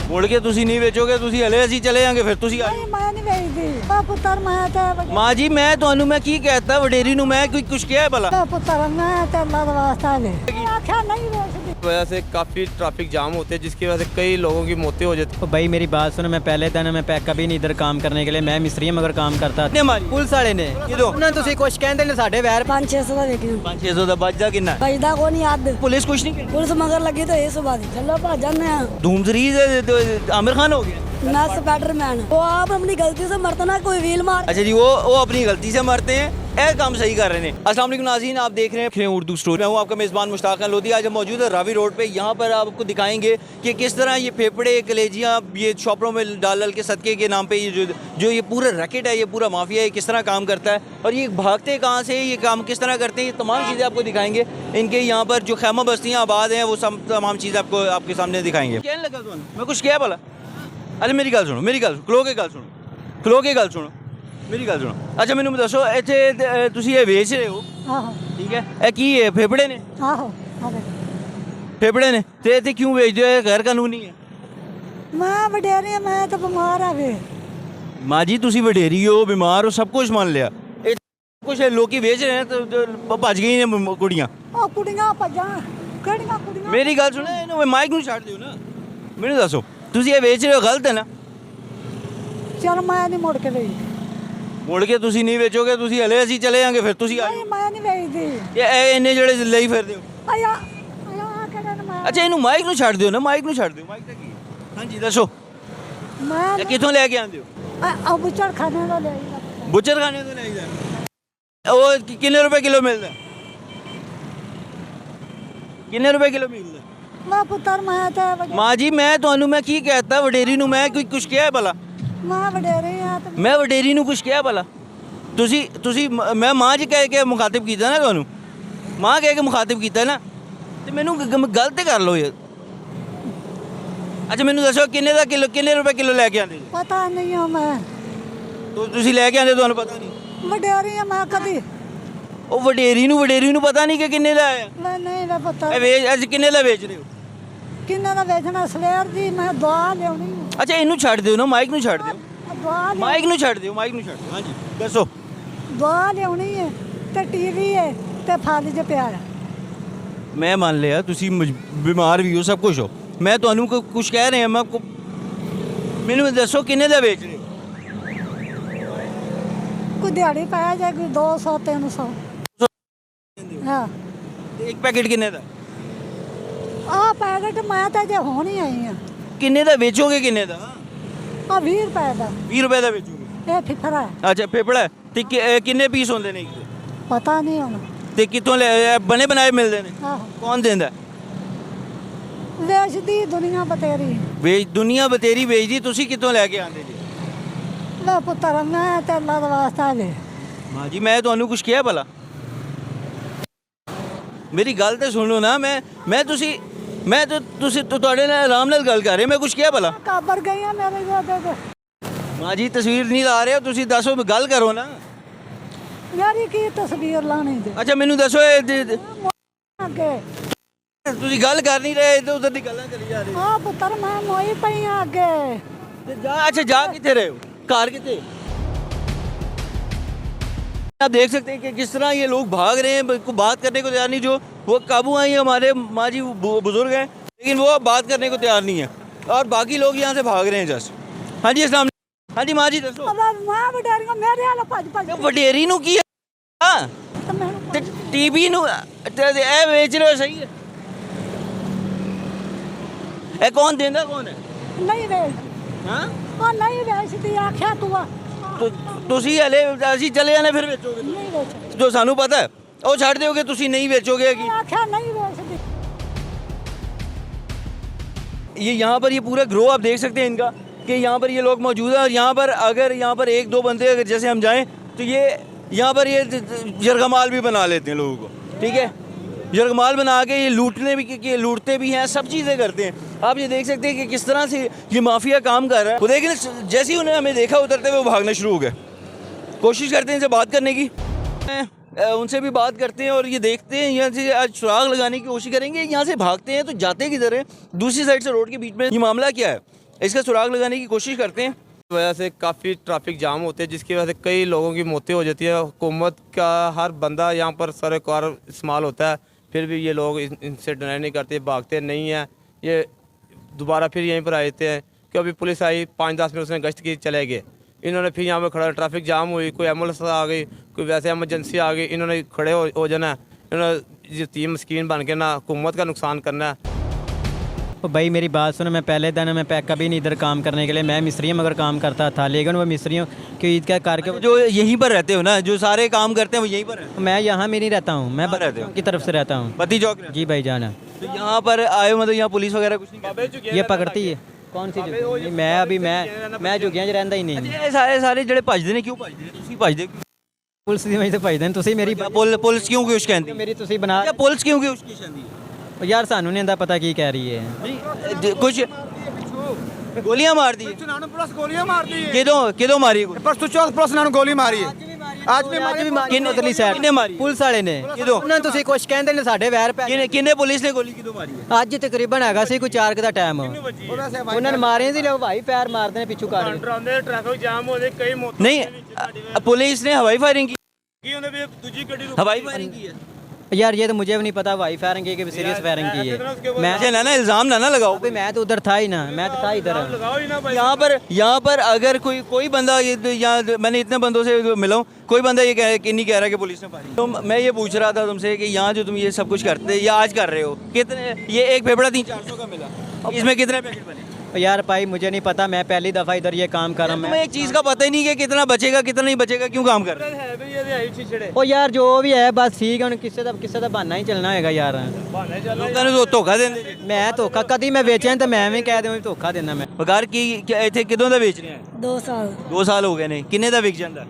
ਮੁੜ ਕੇ ਤੁਸੀਂ ਨਹੀਂ ਵੇਚੋਗੇ, ਤੁਸੀਂ ਹਲੇ ਅਸੀਂ ਚਲੇ ਜਾਾਂਗੇ, ਫਿਰ ਤੁਸੀਂ ਨਹੀਂ ਮੈਂ ਨਹੀਂ ਵੇਚਦੀ ਆ ਪੁੱਤਰ, ਮੈਂ ਤੇ ਮਾਂ ਜੀ ਮੈਂ ਤੁਹਾਨੂੰ ਮੈਂ ਕੀ ਕਹਿਤਾ ਵਡੇਰੀ ਨੂੰ, ਮੈਂ ਕੋਈ ਕੁਛ ਕਿਹਾ ਭਲਾ? ਆ ਪੁੱਤਰ ਮੈਂ ਤੇ ਅੱਲਾ ਦਾ ਵਾਸਤਾ ले आख्या नहीं ਵੇਚਦੀ। वजह से काफ़ी ट्रैफिक जाम होते हैं, जिसकी वजह से कई लोगों की मौतें हो जाती तो भाई मेरी बात सुनो, मैं पहले दिन मैं कभी नहीं इधर काम करने के लिए, मैं मिस्त्री मगर काम करता पुलिस वाले ने ਉਹਨਾਂ ਤੁਸੀਂ ਕੁਝ ਕਹਿੰਦੇ ਨੇ ਸਾਡੇ ਵੈਰ 500 ਦਾ ਵੇਚੀ 500 ਦਾ ਬਚਦਾ ਕਿੰਨਾ? ਬਚਦਾ ਕੋ ਨਹੀਂ ਅੱਧ। ਪੁਲਿਸ ਕੁਛ ਨਹੀਂ ਕਹਿੰਦੀ? ਪੁਲਿਸ ਮਗਰ ਲੱਗੀ ਤਾਂ ਇਸ ਬਾਤ ਚੱਲੋ ਭੱਜ ਜਾਂਦੇ ਆ। धूम सीरीज आमिर खान हो गया। मैं स्पाइडरमैन, वो आप अपनी गलती से मरता ना कोई व्हील मार। अच्छा जी, वो अपनी गलती से मरते हैं, ऐसा काम सही कर रहे हैं। अस्सलाम वालेकुम नाज़रीन, आप देख रहे हैं उर्दू स्टोरी। मैं हूँ आपका मेज़बान मुश्ताक खान लोधी। आज हम मौजूद है रावी रोड पे। यहाँ पर आपको दिखाएंगे कि किस तरह ये फेफड़े कलेजियाँ ये शॉपरों में डाल के सदक़े के नाम पे ये जो ये पूरा रैकेट है, ये पूरा माफिया है, किस तरह काम करता है और ये भागते कहाँ से, ये काम किस तरह करते हैं, ये तमाम चीज़ें आपको दिखाएंगे। इनके यहाँ पर जो खैमा बस्तियाँ आबाद हैं वो सब तमाम चीज़ें आपको आपके सामने दिखाएंगे। क्या लगा तो मैं कुछ क्या बोला? अरे मेरी गल सुनो, मेरी गल खलो के गल सुनो, खलो के गल सुनो, मेरी गल सुनो। अच्छा मैनू दसो, इत्थे तुसीं ये बेच रहे हो, आहो ठीक है, ये की है? फेफड़े ने? आहो आहो। फेफड़े ने ते इत्थे क्यों बेचदे हो? गैर कानूनी है। मैं वडेरी मैं तो बीमार आ वे। माँ जी तुसीं वडेरी हो, बीमार हो, सब कुछ मान लिया, कुछ लोग बेच रहे हैं तो भज गई ने कुड़ियाँ। ओ कुड़ियां भजा किहड़ियां कुड़ियां? मेरी गल सुनो, इन्हू माइक नूं छड्ड दिओ ना, मैनू दसो तुसीं ये बेच रहे हो, गलत है ना? चल मैं नहीं मुड़ के गई। मुड़ के तुसीं नहीं बेचोगे, तुसीं हले ਅਸੀਂ चले जाएंगे, फिर तुसीं नहीं मैं नहीं बेचदी। ये इन्ने ਜਿਹੜੇ ਲਈ ਫਿਰਦੇ ਹੋ। आया आया किहड़े ने मैं ਅੱਛਾ ਇਹਨੂੰ ਮਾਈਕ ਨੂੰ ਛੱਡ ਦਿਓ ਨਾ, ਮਾਈਕ ਨੂੰ ਛੱਡ ਦਿਓ, ਮਾਈਕ ਤਾਂ ਕੀ ਹੈ? ਹਾਂਜੀ ਦੱਸੋ, मैं ਇਹ ਕਿੱਥੋਂ ਲੈ ਕੇ ਆਉਂਦੇ ਹੋ? अब चढ़ खाने दा ले आई। ਬੁੱਚਰ ਖਾਨੇ ਤੋਂ ਲੈ ਜਾਂਦੇ ਉਹ ਕਿੰਨੇ ਰੁਪਏ ਕਿਲੋ ਮਿਲਦਾ? ਕਿੰਨੇ ਰੁਪਏ ਕਿਲੋ ਮਿਲਦਾ? मैं पुत्र मैं ते ਮਾਂ ਜੀ ਮੈਂ ਤੁਹਾਨੂੰ ਮੈਂ ਕੀ ਕਹਿਤਾ ਵਡੇਰੀ ਨੂੰ, ਮੈਂ ਕੋਈ ਕੁਛ ਕਿਹਾ ਭਲਾ? मैं वडेरी आ ते ਮੈਂ ਵਡੇਰੀ ਨੂੰ ਕੁਛ ਕਿਹਾ ਭਲਾ? ਤੁਸੀਂ ਮੈਂ ਮਾਂ ਜੀ ਕਹਿ ਕੇ ਮੁਖਾਤਬ ਕੀਤਾ ਨਾ ਤੁਹਾਨੂੰ, ਮਾਂ ਕਹਿ ਕੇ ਮੁਖਾਤਬ ਕੀਤਾ ਨਾ, ਤੇ ਮੈਨੂੰ ਗਲਤ ਤੇ ਕਰ ਲਓ ਯਾਰ। ਅੱਛਾ ਮੈਨੂੰ ਦੱਸੋ ਕਿੰਨੇ ਦਾ ਕਿਲੋ, ਕਿੰਨੇ ਰੁਪਏ ਕਿਲੋ ਲੈ ਕੇ ਆਉਂਦੇ ਜੀ? पता नहीं है मैं ਤੁਸੀਂ ਲੈ ਕੇ ਆਉਂਦੇ, ਤੁਹਾਨੂੰ ਪਤਾ ਨਹੀਂ? वडेरी आ मैं कदी ਉਹ ਵਡੇਰੀ ਨੂੰ ਪਤਾ ਨਹੀਂ ਕਿ ਕਿੰਨੇ ਦਾ ਆਇਆ? मैं नहीं वे पुत्र ਇਹ ਵੇਚ ਅੱਜ ਕਿੰਨੇ ਦਾ ਵੇਚ ਰਹੇ ਹੋ? किन्ने दा बेचना सवेर दी मैं दुआ लेनी ਅੱਛਾ ਇਹਨੂੰ ਛੱਡ ਦਿਓ ਨਾ, ਮਾਈਕ ਨੂੰ ਛੱਡ ਦਿਓ, दुआ ਮਾਈਕ ਨੂੰ ਛੱਡ ਦਿਓ, ਮਾਈਕ ਨੂੰ ਛੱਡ ਦਿਓ। ਹਾਂਜੀ ਦੱਸੋ। दुआ लेनी है ते टीवी है ते फाली च पिया है। ਮੈਂ ਮੰਨ ਲਿਆ ਤੁਸੀਂ ਬਿਮਾਰ ਵੀ ਹੋ, ਸਭ ਕੁਝ ਹੋ, ਮੈਂ ਤੁਹਾਨੂੰ ਕੁਝ ਕਹਿ ਰਿਹਾ, ਮੈਂ ਮੈਨੂੰ ਦੱਸੋ ਕਿੰਨੇ ਦਾ ਵੇਚ ਰਹੇ ਹੋ? कोई दिहाड़ी पाया जाए कोई 200 300। हाँ ਇੱਕ ਪੈਕੇਟ ਕਿੰਨੇ ਦਾ? आ पैकेट मैं तो जे होन ही आई हाँ। ਕਿੰਨੇ ਦਾ ਵੇਚੋਗੇ? ਕਿੰਨੇ ਦਾ? आ 20 रुपए का 20 ਰੁਪਏ ਦਾ ਵੇਚੋਗੇ? ये फिफरा है। ਅੱਛਾ ਫੇਫੜਾ ਹੈ। ਤੇ ਕਿੰਨੇ ਪੀਸ ਹੁੰਦੇ ਨੇ? पता नहीं होना। ਤੇ ਕਿੱਥੋਂ ਲੈ ਬਣੇ ਬਣਾਏ ਮਿਲਦੇ ਨੇ? आहो ਕੌਣ ਦਿੰਦਾ? बेचदी दुनिया बतेरी। ਵੇਚ ਦੁਨੀਆ ਬਤੇਰੀ ਵੇਚਦੀ, ਤੁਸੀਂ ਕਿੱਥੋਂ ਲੈ ਕੇ ਆਉਂਦੇ ਜੀ? वे पुत्र मैं ते अल्लाह दा वास्ता ले। ਮਾਂ ਜੀ ਮੈਂ ਤੁਹਾਨੂੰ ਕੁਝ ਕਿਹਾ ਭਲਾ? ਮੇਰੀ ਗੱਲ ਤੇ ਸੁਣੋ ਨਾ, ਮੈਂ ਤੁਸੀਂ ਤੁਹਾਡੇ ਨਾਲ ਆਰਾਮ ਨਾਲ ਗੱਲ ਕਰ ਰਹੇ, ਮੈਂ ਕੁਝ ਕਿਹਾ ਭਲਾ? काबर गई है मेरे को ਮਾਂ ਜੀ ਤਸਵੀਰ ਨਹੀਂ ਲਾ ਰਹੇ ਹੋ ਤੁਸੀਂ, ਦੱਸੋ ਗੱਲ ਕਰੋ ਨਾ। मेरी की तस्वीर लानी दे ਅੱਛਾ ਮੈਨੂੰ ਦੱਸੋ आगे। ਤੁਸੀਂ ਗੱਲ ਕਰ ਨਹੀਂ ਰਹੇ, ਇੱਧਰ ਉੱਧਰ ਦੀ ਗੱਲਾਂ ਕਰੀ ਜਾ ਰਹੇ आ पुत्र मैं मोई पई हाँ आगे। ਤੇ ਅੱਛਾ ਜਾ ਕਿੱਥੇ ਰਹੇ ਹੋ? ਕਾਰ कितने? आप देख सकते हैं कि किस तरह ये लोग भाग रहे हैं, को बात करने को तैयार नहीं। जो वो काबू आई हमारे माँ जी बुजुर्ग हैं, लेकिन वो अब बात करने को तैयार नहीं है और बाकी लोग यहाँ से भाग रहे हैं जस्ट। हाँ जी अस्सलाम। हाँ जी माँ जी दसो। अब मैं वडेरी मेरे वाला भज भज वडेरी नू की ते मैं टीवी नू ए बेच रहे हो, सही है? ए कौन देंदा कौन है? नहीं बेच हाँ ओ नहीं बेचदी आख्या तू आ। ਤੁਸੀਂ ਹਲੇ ਅਸੀਂ ਚਲੇ ਜਾਣੇ, ਫਿਰ ਵੇਚੋਗੇ? नहीं बेच ਜੋ ਸਾਨੂੰ ਪਤਾ ਹੈ ਉਹ ਛੱਡ ਦਿਓਗੇ, ਤੁਸੀਂ ਨਹੀਂ ਵੇਚੋਗੇ कि आख्या नहीं बेचदी। ये यहाँ पर ये पूरा ग्रोह आप देख सकते हैं इनका, कि यहाँ पर ये लोग मौजूद हैं। और यहाँ पर अगर यहाँ पर एक दो बंदे अगर जैसे हम जाएं तो ये यहाँ पर ये जरगमाल भी बना लेते हैं लोगों को, ठीक है? जरगमाल बना के ये लूटते भी हैं, सब चीज़ें करते हैं। आप ये देख सकते हैं कि किस तरह से ये माफिया काम कर रहा है। वो देखिए जैसे ही उन्हें हमें देखा उतरते हुए वो भागना शुरू हो गए। कोशिश करते हैं इनसे बात करने की, उनसे भी बात करते हैं और ये देखते हैं यहाँ से आज सुराग लगाने की कोशिश करेंगे। यहाँ से भागते हैं तो जाते किधर हैं? दूसरी साइड से रोड के बीच में ये मामला क्या है इसका सुराग लगाने की कोशिश करते हैं। वजह से काफ़ी ट्रैफिक जाम होते हैं, जिसकी वजह से कई लोगों की मौतें हो जाती है। हुकूमत का हर बंदा यहाँ पर सरकार इस्तेमाल होता है, फिर भी ये लोग इनसे डिनाई नहीं करते, भागते नहीं हैं। ये दोबारा फिर यहीं पर आए थे कि अभी पुलिस आई 5-10 मिनट उसने गश्त की, चले गए। इन्होंने फिर यहाँ पर खड़ा, ट्रैफिक जाम हुई, कोई एम्बुलेंस आ गई, कोई वैसे एमरजेंसी आ गई, इन्होंने खड़े हो जाना है। इन्होंने यतीम मस्कीन बन के ना हुकूमत का नुकसान करना है। तो भाई मेरी बात सुनो, मैं पहले दिन मैं कभी नहीं इधर काम करने के लिए, मैं मिस्त्री मगर काम करता था, लेकिन वो मिस्त्रियों की ईद का करके जो यहीं पर रहते हो ना, जो सारे काम करते हैं वो यहीं पर रहते हैं। मैं यहाँ में नहीं रहता हूँ, मैं कहाँ रहते हो? की तरफ से रहता हूँ। बत्ती चौक रहते जी भाई जाना हो। तो यहाँ पर आए हो, मतलब यहाँ पुलिस वगैरह कुछ नहीं करती? ये पकड़ती है कौन सी झुग्गी? नहीं, मैं अभी मैं झुग्गियाँ च रहता ही नहीं। ये सारे ਜਿਹੜੇ ਭੱਜਦੇ ਨੇ ਕਿਉਂ ਭੱਜਦੇ ਨੇ? ਤੁਸੀਂ ਭੱਜਦੇ ਕਿਉਂ? ਪੁਲਿਸ ਦੀ ਵਜ੍ਹਾ ਤੋਂ ਭਜਦੇ ਨੇ ਤੁਸੀਂ ਮੇਰੀ ਪੁਲਿਸ ਕਿਉਂ ਕੁਛ ਕਹਿੰਦੀ? ਮੇਰੀ ਤੁਸੀਂ ਬਣਾ क्या पुलिस क्यों कुछ ਕਹਿੰਦੀ? ਯਾਰ ਸਾਨੂੰ ਨਹੀਂ ਆਂਦਾ ਪਤਾ ਕੀ ਕਹਿ ਰਹੀ ਹੈ। नहीं कुछ गोलियां मार दी पुलिस गोलियां मार दी है। किदों मारी गोली? परसों चौथ पुलिस ने गोली मारी है। आज भी मारी। किन्ने ਉਧਰਲੀ ਸਾਈਡ किन्ने मारी? ਪੁਲਿਸ ਵਾਲੇ ਨੇ ਕਿਦੋਂ? ਉਹਨਾਂ ਨੂੰ ਤੁਸੀਂ ਕੁਝ ਕਹਿੰਦੇ ਨੇ ਸਾਡੇ ਵੈਰ ਪੈ किन्ने पुलिस ने गोली किदों मारी है? ਅੱਜ ਤਕਰੀਬਨ ਹੈਗਾ ਸੀ ਕੋਈ 4 ਦਾ ਟਾਈਮ ਉਹਨਾਂ ਨੇ ਮਾਰੇ ਸੀ ਲੋਕ ਭਾਈ ਪੈਰ ਮਾਰਦੇ ਨੇ ਪਿੱਛੂ ਕਰ ਡਰਾਉਂਦੇ ਟ੍ਰੈਫਿਕ ਜਾਮ ਹੋ ਜਾਏ, ਕਈ ਮੌਤਾਂ नहीं पुलिस ने हवाई फायरिंग की, ਕੀ ਉਹਨੇ ਵੀ ਦੂਜੀ ਗੱਡੀ हवाई फायरिंग की है। यार ये तो मुझे भी नहीं पता भाई फायरिंग की कि सीरियस फायरिंग की है। मैं ऐसे ना इल्जाम ना लगाओ। अभी मैं तो उधर था ही ना, मैं तो था इधर। लगाओ ही ना भाई। यहाँ पर अगर कोई बंदा यहाँ मैंने इतने बंदों से मिला हूँ, कोई बंदा ये नहीं कह रहा कि पुलिस ने मारी। तो मैं ये पूछ रहा था तुमसे कि यहाँ जो तुम ये सब कुछ करते या आज कर रहे हो, कितने ये एक फेफड़ा 300-400 का मिला, इसमें कितने पैकेट बने? यार भाई मुझे नहीं पता, मैं पहली दफ़ा इधर ये काम कर रहा हूँ। तुम्हें एक चीज़ का पता ही नहीं कि कितना बचेगा कितना नहीं बचेगा, क्यों काम कर रहे हो? ओ यार जो भी है बस ठीक है, किससे दा बहाना ही चलना होगा यार। लोगों ने तो धोखा देंगे। मैं धोखा कभी मैं बेचा तो मैं भी कह दूँ धोखा देना मैं। बगार की इतने किदों का बेच रहे हैं? 2 साल 2 साल हो गए ने, किन्ने का विक जाता?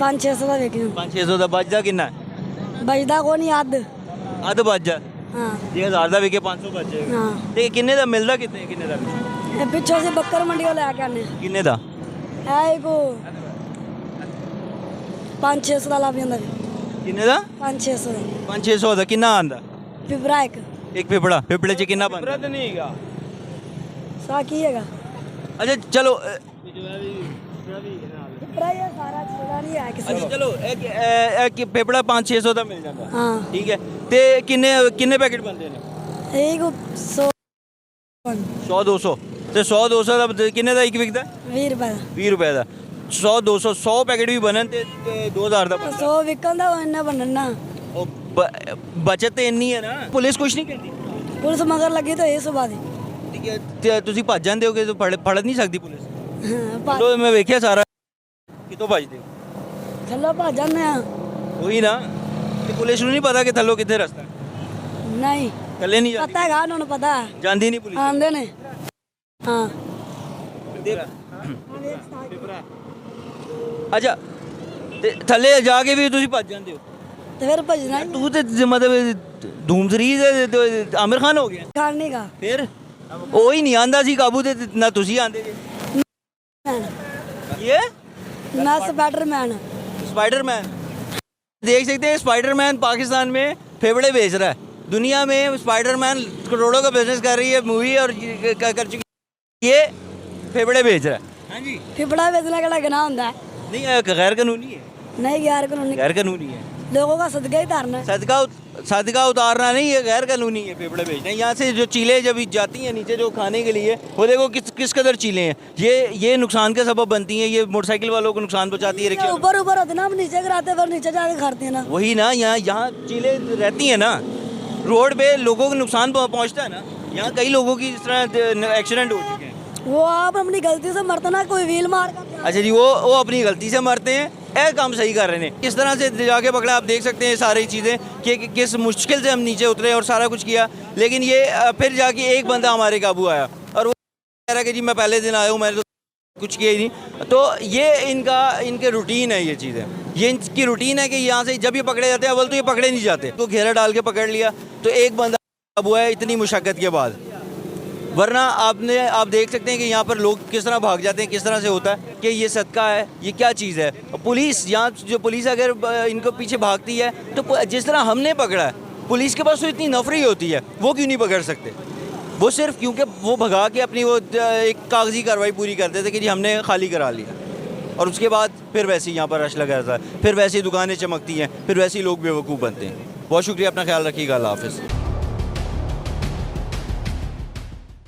500-600 ਦਾ ਵੇਚਿਆ 500-600 ਦਾ ਬਚਦਾ ਕਿੰਨਾ? ਬਚਦਾ ਕੋ ਨਹੀਂ ਅੱਧ ਬਚ ਜਾ। ਹਾਂ ਜੇ 1000 ਦਾ ਵਿਕੇ 500 ਬਚ ਜਾਏਗਾ। ਹਾਂ ਤੇ ਕਿੰਨੇ ਦਾ ਮਿਲਦਾ, ਕਿੰਨੇ ਦਾ ਵਿਕਦਾ? ਇਹ ਪਿੱਛੋਂ ਸੇ ਬੱਕਰ ਮੰਡੀ ਤੋਂ ਲੈ ਕੇ ਆਨੇ ਕਿੰਨੇ ਦਾ? ਇਹ ਕੋ 500-600 ਦਾ ਲੱਭ ਜਾਂਦਾ ਕਿੰਨੇ ਦਾ? 500-600 500-600 ਦਾ ਕਿੰਨਾ ਆਂਦਾ? ਪਿਪਰਾ ਇੱਕ ਪਿਪੜਾ ਚ ਕਿੰਨਾ ਬਣਦਾ? ब्रद नहीं हैगा। ਸਾ ਕੀ ਹੈਗਾ ਅੱਛਾ ਚਲੋ ਪਿਪਰਾ ਇਹ ਸਾਰਾ ਚੀਜ਼ਾਂ ਨਹੀਂ ਹੈ ਕਿਸੇ ਅੱਛਾ ਚਲੋ ਇਹ ਪਿਪੜਾ 500-600 ਦਾ ਮਿਲ ਜਾਂਦਾ। ਹਾਂ ਠੀਕ ਹੈ ਤੇ ਕਿੰਨੇ ਪੈਕੇਟ ਬਣਦੇ ਨੇ? ਇਹ ਕੋ 100 100-200 ਤੇ 100-200 ਦਾ ਕਿੰਨੇ ਦਾ ਇੱਕ ਵਿਕਦਾ? 20 ਰੁਪਏ ਦਾ 20 ਰੁਪਏ ਦਾ। 100-200 100 ਪੈਕੇਟ ਵੀ ਬਣਨ ਤੇ 2000 ਦਾ ਬਣਦਾ। 100 ਵਿਕਣ ਦਾ ਇੰਨਾ ਬਣਨਾ ਉਹ ਬਚਤ ਤੇ ਇੰਨੀ ਹੈ ਨਾ, ਪੁਲਿਸ ਕੁਝ ਨਹੀਂ ਕਰਦੀ। ਪੁਲਿਸ ਮਗਰ ਲੱਗੀ ਤਾਂ ਇਹ ਸੁਭਾ ਦੀ ਠੀਕ ਹੈ ਤੇ ਤੁਸੀਂ ਭੱਜ ਜਾਂਦੇ ਹੋਗੇ ਤਾਂ ਫੜ ਨਹੀਂ ਸਕਦੀ ਪੁਲਿਸ। ਹਾਂ ਭੱਜ ਚਲੋ ਮੈਂ ਵੇਖਿਆ ਸਾਰਾ ਕਿਤੋਂ ਭੱਜਦੇ ਹੋ। ਥੱਲੋਂ ਭੱਜ ਜਾਂਦੇ ਆ ਉਹੀ ਨਾ, ਤੇ ਪੁਲਿਸ ਨੂੰ ਨਹੀਂ ਪਤਾ ਕਿ ਥੱਲੋਂ ਕਿੱਥੇ ਰਸਤਾ ਹੈ? ਨਹੀਂ ਥੱਲੇ ਨਹੀਂ ਜਾਂਦੀ, ਪਤਾ ਹੈਗਾ ਉਹਨਾਂ ਨੂੰ ਪਤਾ ਹੈ। ਜਾਂਦੀ ਨਹੀਂ ਪੁਲਿਸ। ਆਂਦੇ ਨੇ ਹਾਂ ਅੱਛਾ ਤੇ ਥੱਲੇ ਜਾ ਕੇ ਵੀ ਤੁਸੀਂ ਭੱਜ ਜਾਂਦੇ ਹੋ? ਤੇ ਫਿਰ ਭੱਜਣਾ ਹੀ ਤੂੰ ਤੇ ਮਤਲਬ ਧੂਮਸਰੀ ਦੇ ਆਮਿਰ ਖਾਨ ਹੋ ਗਿਆ ਖਾਣ ਨਹੀਂ ਗਾ ਫਿਰ। ਉਹ ਹੀ ਨਹੀਂ ਆਂਦਾ ਸੀ ਕਾਬੂ ਤੇ ਨਾ ਤੁਸੀਂ ਆਂਦੇ ਜੇ। ਇਹ मैं स्पाइडरमैन स्पाइडरमैन देख सकते हैं, स्पाइडरमैन पाकिस्तान में फेफड़े बेच रहा है। दुनिया में स्पाइडरमैन करोड़ों का बिजनेस कर रही है मूवी और कर चुकी, ये फेफड़े बेच रहा है। हाँ जी फिपड़ा बेचना केड़ा गुनाह होंदा है? नहीं गैर कानूनी है, नहीं गैर कानूनी गैर कानूनी है। लोगों का सदका ही धरना है। सदका उतारना नहीं है, गैर कानूनी है फेफड़े बेचना। यहाँ से जो चीलें जब जाती हैं नीचे जो खाने के लिए, वो देखो किस कदर चीलें हैं। ये नुकसान का सबब बनती हैं, ये मोटरसाइकिल वालों को नुकसान पहुँचाती है, रिक्शा। ऊपर ऊपर होते ना, हम नीचे गिराते फिर नीचे जाके खाते हैं ना। वही ना, यहाँ चीलें रहती हैं ना, रोड पे लोगों को नुकसान पहुँचता है ना। यहाँ कई लोगों की इस तरह एक्सीडेंट हो चुके हैं। वो आप अपनी गलती से मरते ना, कोई व्हील मार कर। अच्छा जी, वो अपनी गलती से मरते हैं, यह काम सही कर रहे हैं। किस तरह से जाके पकड़ा, आप देख सकते हैं सारी चीज़ें कि किस मुश्किल से हम नीचे उतरे और सारा कुछ किया, लेकिन ये फिर जाके एक बंदा हमारे काबू आया और वो कह रहा है कि जी मैं पहले दिन आया हूँ, मैंने तो कुछ किया ही नहीं। तो ये इनके रूटीन है, ये चीज़ें ये इनकी रूटीन है कि यहाँ से जब ये पकड़े जाते हैं, अव्वल तो ये पकड़े नहीं जाते, तो घेरा डाल के पकड़ लिया तो एक बंदा काबू आया इतनी मुशक्क़त के बाद। वरना आप देख सकते हैं कि यहाँ पर लोग किस तरह भाग जाते हैं, किस तरह से होता है कि ये सदका है, ये क्या चीज़ है। पुलिस यहाँ जो पुलिस अगर इनको पीछे भागती है तो जिस तरह हमने पकड़ा है, पुलिस के पास तो इतनी नफरी होती है, वो क्यों नहीं पकड़ सकते? वो सिर्फ क्योंकि वो भगा के अपनी वो एक कागजी कार्रवाई पूरी करते थे कि जी हमने खाली करा लिया, और उसके बाद फिर वैसे ही यहाँ पर रश लगा रहता है, फिर वैसे ही दुकानें चमकती हैं, फिर वैसे ही लोग बेवकूफ़ बनते हैं। बहुत शुक्रिया, अपना ख्याल रखिएगा, अल्लाह हाफ़िज़।